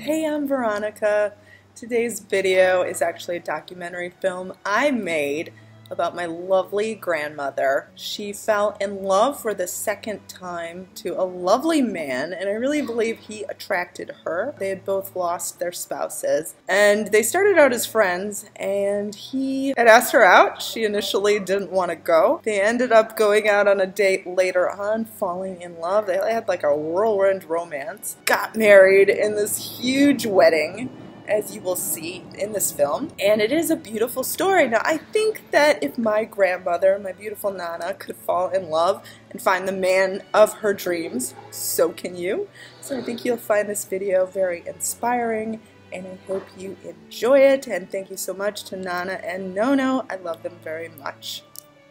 Hey, I'm Veronica. Today's video is actually a documentary film I made about my lovely grandmother. She fell in love for the second time to a lovely man, and I really believe he attracted her. They had both lost their spouses, and they started out as friends, and he had asked her out. She initially didn't want to go. They ended up going out on a date later on, falling in love. They had like a whirlwind romance. Got married in this huge wedding, as you will see in this film, and it is a beautiful story. Now, I think that if my grandmother, my beautiful Nana, could fall in love and find the man of her dreams, so can you. So I think you'll find this video very inspiring, and I hope you enjoy it, and thank you so much to Nana and Nono. I love them very much.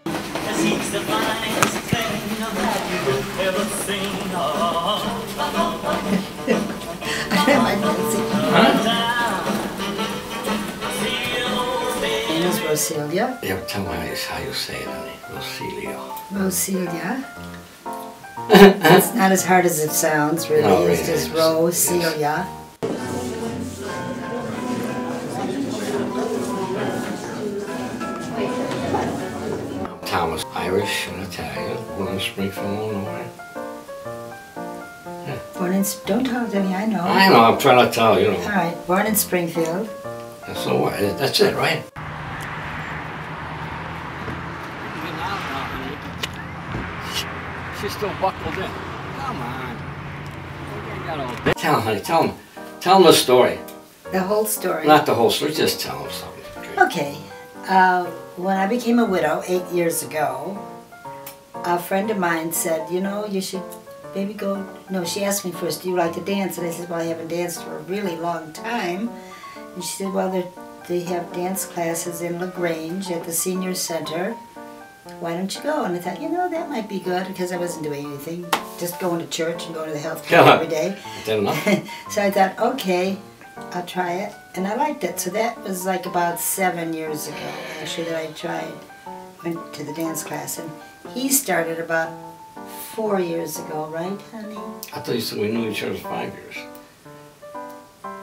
He's the finest thing that you've ever seen. My name is Rosilia. Yeah, tell me how you say it, honey. Rosilia. It's not as hard as it sounds, really. No, it's just Rosilia. Yes. Thomas, Irish and Italian, born in Springfield, Illinois. Born in, don't tell Denny, I know. I know, I'm trying to tell you. All right, born in Springfield. And so what? That's it, right? She's still buckled in. Come on. Tell him, honey, tell him the story. The whole story. Not the whole story, just tell him something. Okay. When I became a widow 8 years ago, a friend of mine said, you know, you should maybe go. No, she asked me first, do you like to dance? And I said, well, I haven't danced for a really long time. And she said, well, they have dance classes in LaGrange at the senior center. Why don't you go? And I thought, you know, that might be good, because I wasn't doing anything, just going to church and going to the health club every day. So I thought, okay, I'll try it, and I liked it. So that was like about 7 years ago, actually, that I went to the dance class, and he started about 4 years ago, right, honey? I thought you said we knew each other for 5 years.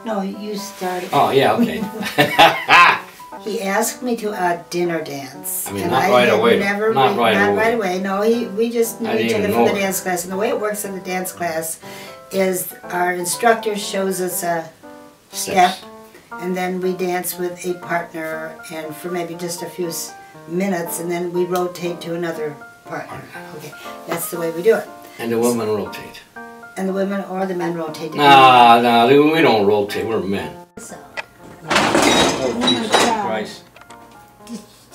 No, you started. Oh, yeah, okay. He asked me to a dinner dance. I mean, not right away. Not right away. No, we just knew each other from the dance class. And the way it works in the dance class is our instructor shows us a step, and then we dance with a partner, and for maybe just a few minutes, and then we rotate to another partner. Okay, that's the way we do it. And the women rotate. And the women or the men rotate. No, we don't rotate. We're men. So. Oh, Jesus Christ.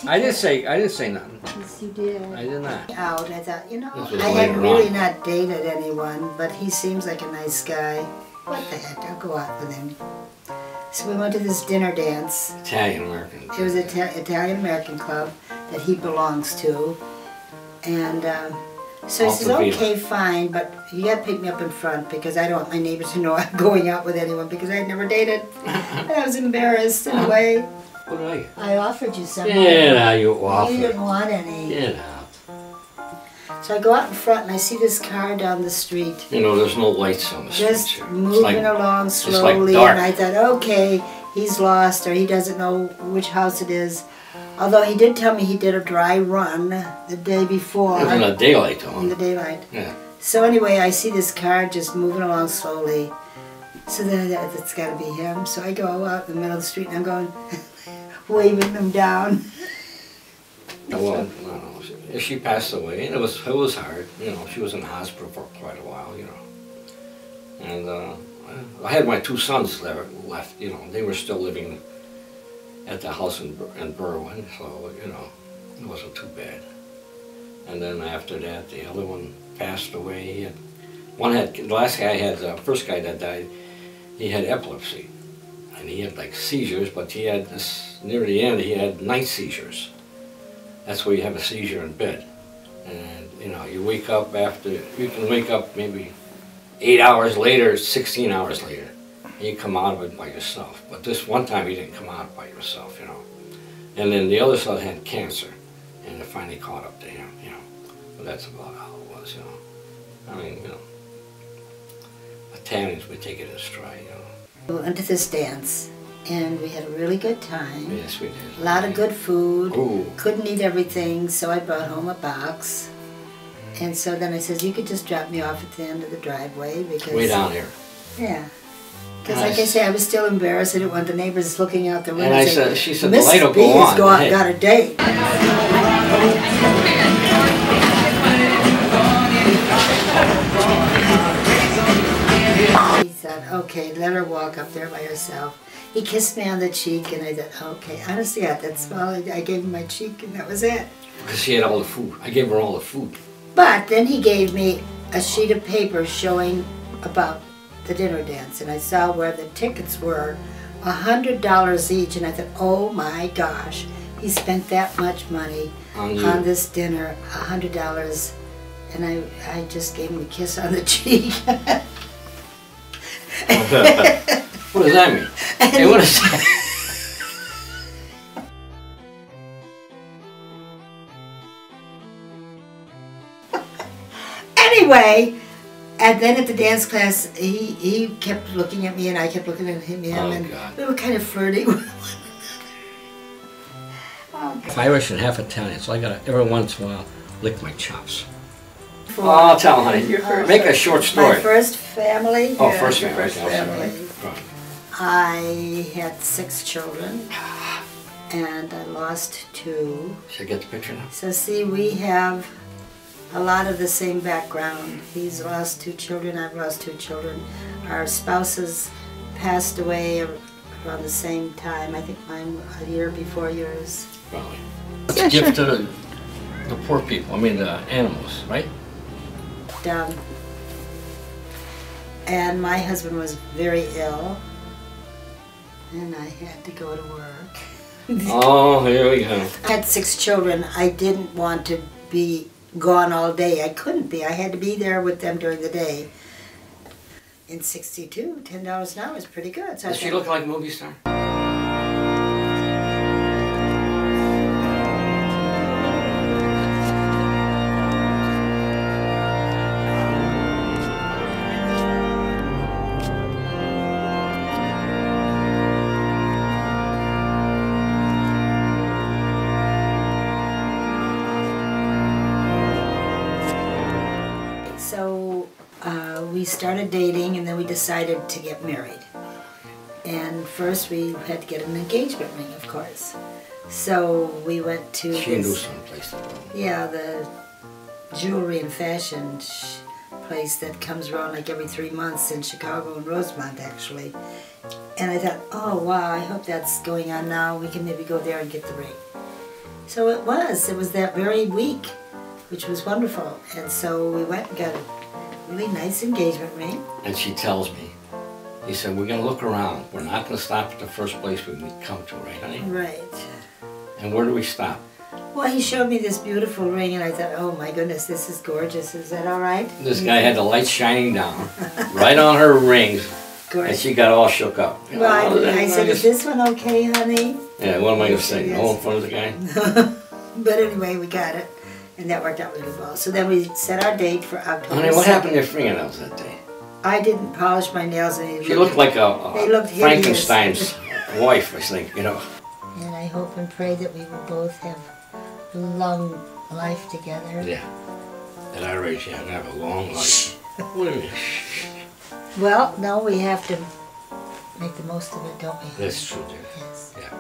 I didn't say nothing. Yes, you did. I did not. Out, I thought, you know, I had really not dated anyone, but he seems like a nice guy. What the heck, I'll go out with him. So we went to this dinner dance. Italian-American. It was an Italian-American club that he belongs to. And so he says, okay, fine, but you got to pick me up in front, because I don't want my neighbors to know I'm going out with anyone, because I'd never dated. And I was embarrassed in a way. What did I get? I offered you something. Yeah, you offered. You didn't want any. Get out. So I go out in front and I see this car down the street. You know, there's no lights on the street. Just moving along slowly, it's like dark. And I thought, okay, he's lost, or he doesn't know which house it is. Although he did tell me he did a dry run the day before. It was in the daylight, though. In the daylight. Yeah. So anyway, I see this car just moving along slowly. So then I thought, it's got to be him. So I go out in the middle of the street and I'm going, waving them down. Well, no, she passed away, and it was hard. You know, she was in the hospital for quite a while. You know, and I had my 2 sons there left. You know, they were still living at the house in Berwyn, so you know, it wasn't too bad. And then after that, the other one passed away. The last guy had, the first guy that died, he had epilepsy, and he had like seizures, but he had this, near the end, he had night seizures. That's where you have a seizure in bed. And you know, you wake up you can wake up maybe 8 hours later, 16 hours later, and you come out of it by yourself. But this one time you didn't come out by yourself, you know. And then the other son had cancer, and it finally caught up to him, you know. But that's about how it was, you know. I mean, you know, Italians, we take it in stride, you know. We went to this dance, and we had a really good time. Yes, we did. A lot of good food. Ooh. Couldn't eat everything, so I brought home a box. And so then I said, you could just drop me off at the end of the driveway because... Way down here. Yeah. Because like I say, I was still embarrassed. I didn't want the neighbors looking out the window. And I saying, said, she said, the light will go on. Mrs. Hey. got a date. He said, okay, let her walk up there by herself. He kissed me on the cheek, and I thought, okay, honestly, that's all. I gave him my cheek, and that was it. Because she had all the food. I gave her all the food. But then he gave me a sheet of paper showing about the dinner dance, and I saw where the tickets were $100 each, and I thought, oh my gosh, he spent that much money on this dinner, $100, and I just gave him a kiss on the cheek. What does that mean? Hey, what is that? Anyway, and then at the dance class, he kept looking at me, and I kept looking at him, and God. we were kind of flirting. Oh, Half Irish and half Italian, so I gotta every once in a while lick my chops. Oh, I'll tell, honey. Make a short story. My first family. Oh, first family. first Okay, I'll family. say. Right. I had 6 children, and I lost 2. Should I get the picture now? So see, we have a lot of the same background. He's lost 2 children, I've lost 2 children. Our spouses passed away around the same time. I think mine a year before yours. Probably. It's a gift to the poor people. I mean, the animals, right? And my husband was very ill, and I had to go to work. Oh, here we go. I had 6 children. I didn't want to be gone all day. I couldn't be. I had to be there with them during the day. In '62, $10 an hour is pretty good. So Does she look like a movie star? So we started dating, and then we decided to get married. And first we had to get an engagement ring, of course. So we went to She knew some place to go. yeah, the jewelry and fashion place that comes around like every 3 months in Chicago and Rosemont, actually. And I thought, oh wow, I hope that's going on now. We can maybe go there and get the ring. So it was that very week, which was wonderful. And so we went and got a really nice engagement ring. And she tells me, he said, we're going to look around. We're not going to stop at the first place we come to, right, honey? Right. And where do we stop? Well, he showed me this beautiful ring, and I thought, oh my goodness, this is gorgeous. Is that all right? This guy had the light shining down, right on her rings, and Gorgeous. she got all shook up. Well, I said, is this one okay, honey? Yeah, what am I going to say? Yes. No in front of the guy? But anyway, we got it, and that worked out really well. So then we set our date for October Honey, what 2nd. happened to your fingernails that day? I didn't polish my nails, and She looked like they looked hideous. Frankenstein's wife, I think, you know. And I hope and pray that we will both have long life together. Yeah. At our age, yeah, I have a long life. What do you mean? Well, no, we have to make the most of it, don't we? That's true, dear. Yes. Yeah.